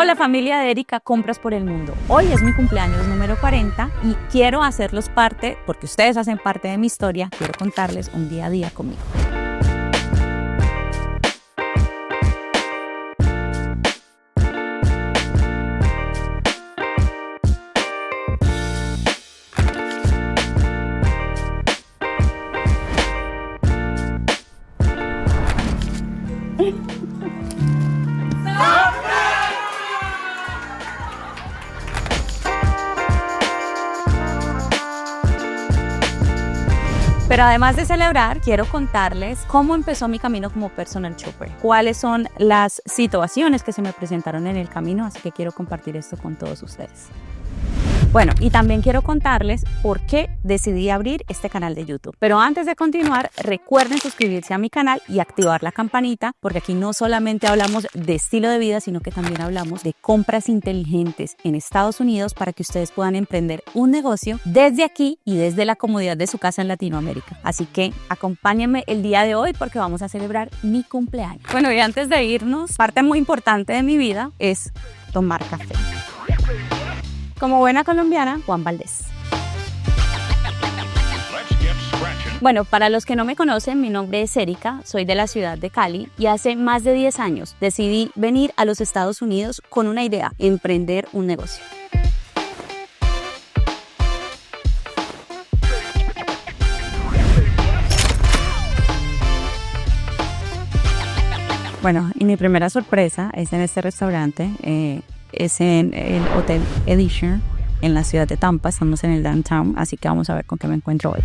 Hola familia de Erika Compras por el Mundo. Hoy es mi cumpleaños número 40 y quiero hacerlos parte, porque ustedes hacen parte de mi historia, quiero contarles un día a día conmigo. Pero además de celebrar, quiero contarles cómo empezó mi camino como personal shopper, cuáles son las situaciones que se me presentaron en el camino, así que quiero compartir esto con todos ustedes. Bueno, y también quiero contarles por qué decidí abrir este canal de YouTube. Pero antes de continuar, recuerden suscribirse a mi canal y activar la campanita, porque aquí no solamente hablamos de estilo de vida, sino que también hablamos de compras inteligentes en Estados Unidos para que ustedes puedan emprender un negocio desde aquí y desde la comodidad de su casa en Latinoamérica. Así que acompáñenme el día de hoy porque vamos a celebrar mi cumpleaños. Bueno, y antes de irnos, parte muy importante de mi vida es tomar café. Como buena colombiana, Juan Valdez. Bueno, para los que no me conocen, mi nombre es Erika, soy de la ciudad de Cali y hace más de 10 años decidí venir a los Estados Unidos con una idea, emprender un negocio. Bueno, y mi primera sorpresa es en este restaurante. Es en el Hotel Edition en la ciudad de Tampa. Estamos en el downtown, así que vamos a ver con qué me encuentro hoy.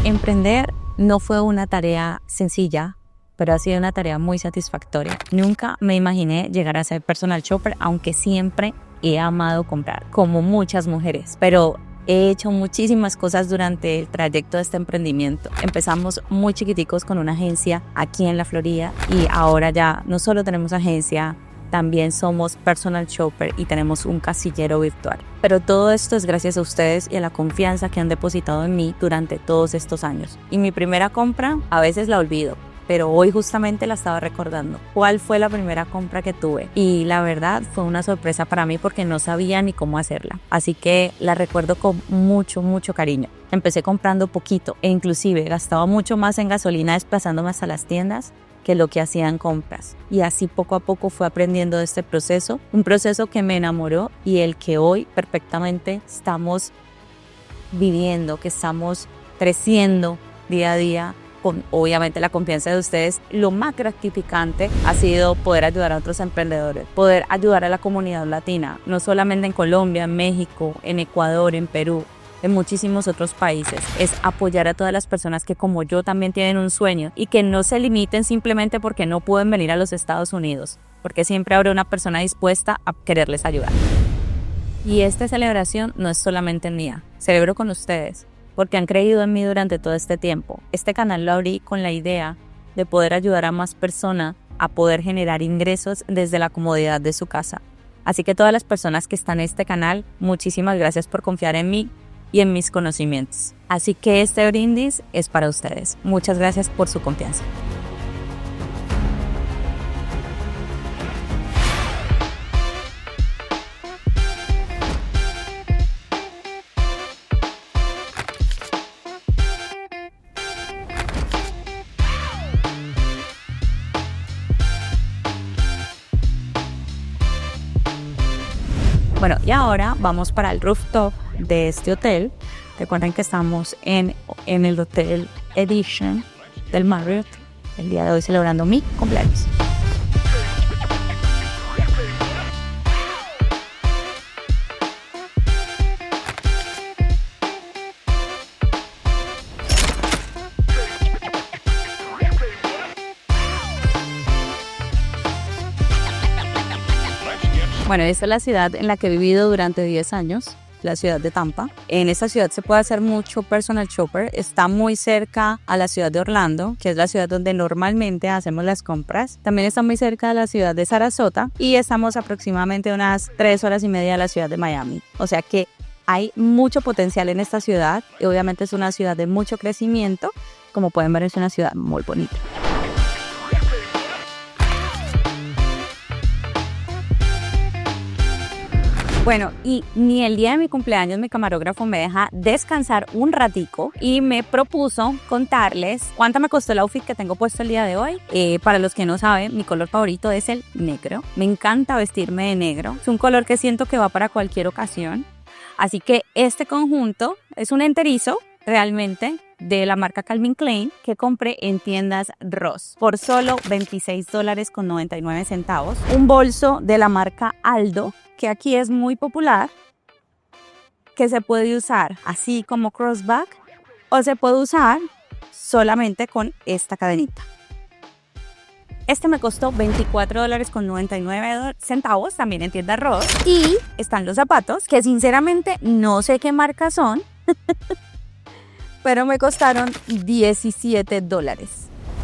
Emprender no fue una tarea sencilla, pero ha sido una tarea muy satisfactoria. Nunca me imaginé llegar a ser personal shopper, aunque siempre he amado comprar, como muchas mujeres, pero he hecho muchísimas cosas durante el trayecto de este emprendimiento. Empezamos muy chiquiticos con una agencia aquí en la Florida y ahora ya no solo tenemos agencia, también somos personal shopper y tenemos un casillero virtual. Pero todo esto es gracias a ustedes y a la confianza que han depositado en mí durante todos estos años. Y mi primera compra a veces la olvido, pero hoy justamente la estaba recordando. ¿Cuál fue la primera compra que tuve? Y la verdad fue una sorpresa para mí porque no sabía ni cómo hacerla. Así que la recuerdo con mucho cariño. Empecé comprando poquito e inclusive gastaba mucho más en gasolina desplazándome hasta las tiendas que lo que hacía en compras. Y así poco a poco fui aprendiendo de este proceso, un proceso que me enamoró y el que hoy perfectamente estamos viviendo, que estamos creciendo día a día, con obviamente la confianza de ustedes. Lo más gratificante ha sido poder ayudar a otros emprendedores, poder ayudar a la comunidad latina, no solamente en Colombia, en México, en Ecuador, en Perú, en muchísimos otros países. Es apoyar a todas las personas que como yo también tienen un sueño y que no se limiten simplemente porque no pueden venir a los Estados Unidos, porque siempre habrá una persona dispuesta a quererles ayudar. Y esta celebración no es solamente mía, celebro con ustedes, porque han creído en mí durante todo este tiempo. Este canal lo abrí con la idea de poder ayudar a más personas a poder generar ingresos desde la comodidad de su casa. Así que todas las personas que están en este canal, muchísimas gracias por confiar en mí y en mis conocimientos. Así que este brindis es para ustedes. Muchas gracias por su confianza. Bueno, y ahora vamos para el rooftop de este hotel. Recuerden que estamos en el Hotel Edition del Marriott, el día de hoy celebrando mi cumpleaños. Bueno, esta es la ciudad en la que he vivido durante 10 años. la ciudad de Tampa. En esta ciudad se puede hacer mucho personal shopper. Está muy cerca a la ciudad de Orlando, que es la ciudad donde normalmente hacemos las compras. También está muy cerca de la ciudad de Sarasota y estamos aproximadamente unas 3 horas y media de la ciudad de Miami. O sea que Hay mucho potencial en esta ciudad y obviamente es una ciudad de mucho crecimiento. Como pueden ver, es una ciudad muy bonita. Bueno, y ni el día de mi cumpleaños mi camarógrafo me deja descansar un ratico y me propuso contarles cuánto me costó el outfit que tengo puesto el día de hoy. Para los que no saben, mi color favorito es el negro. Me encanta vestirme de negro. Es un color que siento que va para cualquier ocasión. Así que este conjunto es un enterizo realmente de la marca Calvin Klein que compré en tiendas Ross por solo $26.99. Un bolso de la marca Aldo, que aquí es muy popular, que se puede usar así como crossback o se puede usar solamente con esta cadenita. Este me costó $24.99 también en tiendas Ross. Y están los zapatos, que sinceramente no sé qué marca son, pero me costaron $17.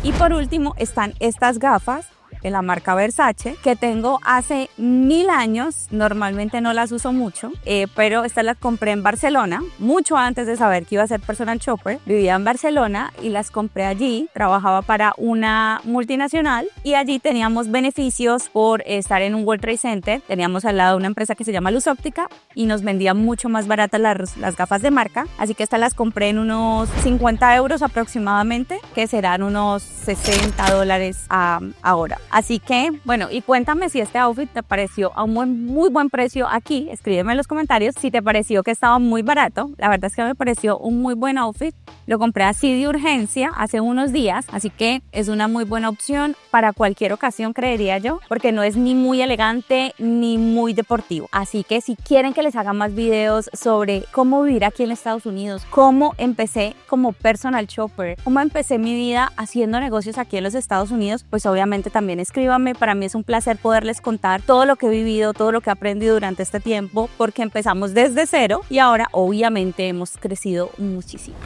Y por último están estas gafas de la marca Versace, que tengo hace 1000 años. Normalmente no las uso mucho, pero estas las compré en Barcelona, mucho antes de saber que iba a ser personal shopper. Vivía en Barcelona y las compré allí. Trabajaba para una multinacional y allí teníamos beneficios por estar en un World Trade Center. Teníamos al lado una empresa que se llama Luz Óptica y nos vendían mucho más baratas las gafas de marca. Así que estas las compré en unos 50 euros aproximadamente, que serán unos $60 ahora. Así que, bueno, y cuéntame si este outfit te pareció a un muy buen precio aquí. Escríbeme en los comentarios si te pareció que estaba muy barato. La verdad es que me pareció un muy buen outfit. Lo compré así de urgencia hace unos días, así que es una muy buena opción para cualquier ocasión, creería yo, porque no es ni muy elegante ni muy deportivo. Así que si quieren que les haga más videos sobre cómo vivir aquí en Estados Unidos, cómo empecé como personal shopper, cómo empecé mi vida haciendo negocios aquí en los Estados Unidos, pues obviamente también escríbanme. Para mí es un placer poderles contar todo lo que he vivido, todo lo que he aprendido durante este tiempo, porque empezamos desde cero y ahora obviamente hemos crecido muchísimo.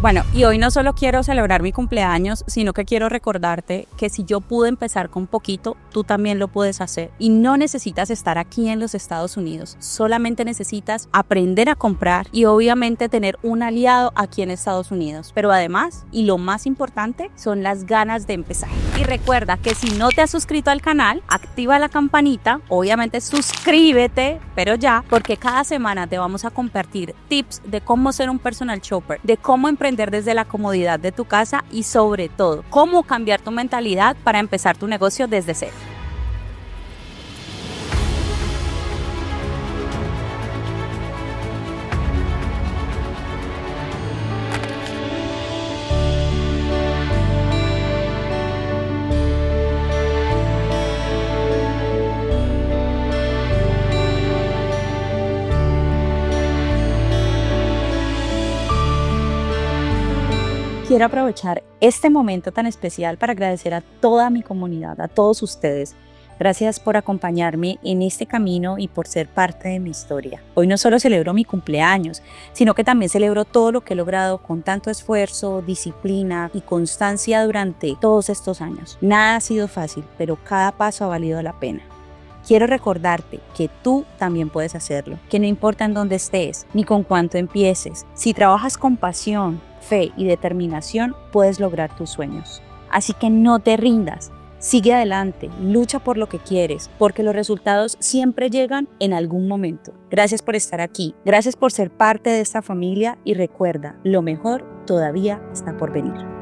Bueno, y hoy no solo quiero celebrar mi cumpleaños, sino que quiero recordarte que si yo pude empezar con poquito, tú también lo puedes hacer. Y no necesitas estar aquí en los Estados Unidos, solamente necesitas aprender a comprar y obviamente tener un aliado aquí en Estados Unidos. Pero además, y lo más importante, son las ganas de empezar. Y recuerda que si no te has suscrito al canal, activa la campanita, obviamente suscríbete, pero ya, porque cada semana te vamos a compartir tips de cómo ser un personal shopper, de cómo emprender desde la comodidad de tu casa y sobre todo, cómo cambiar tu mentalidad para empezar tu negocio desde cero. Quiero aprovechar este momento tan especial para agradecer a toda mi comunidad, a todos ustedes. Gracias por acompañarme en este camino y por ser parte de mi historia. Hoy no solo celebro mi cumpleaños, sino que también celebro todo lo que he logrado con tanto esfuerzo, disciplina y constancia durante todos estos años. Nada ha sido fácil, pero cada paso ha valido la pena. Quiero recordarte que tú también puedes hacerlo, que no importa en dónde estés, ni con cuánto empieces. Si trabajas con pasión, fe y determinación, puedes lograr tus sueños. Así que no te rindas, sigue adelante, lucha por lo que quieres, porque los resultados siempre llegan en algún momento. Gracias por estar aquí, gracias por ser parte de esta familia y recuerda, lo mejor todavía está por venir.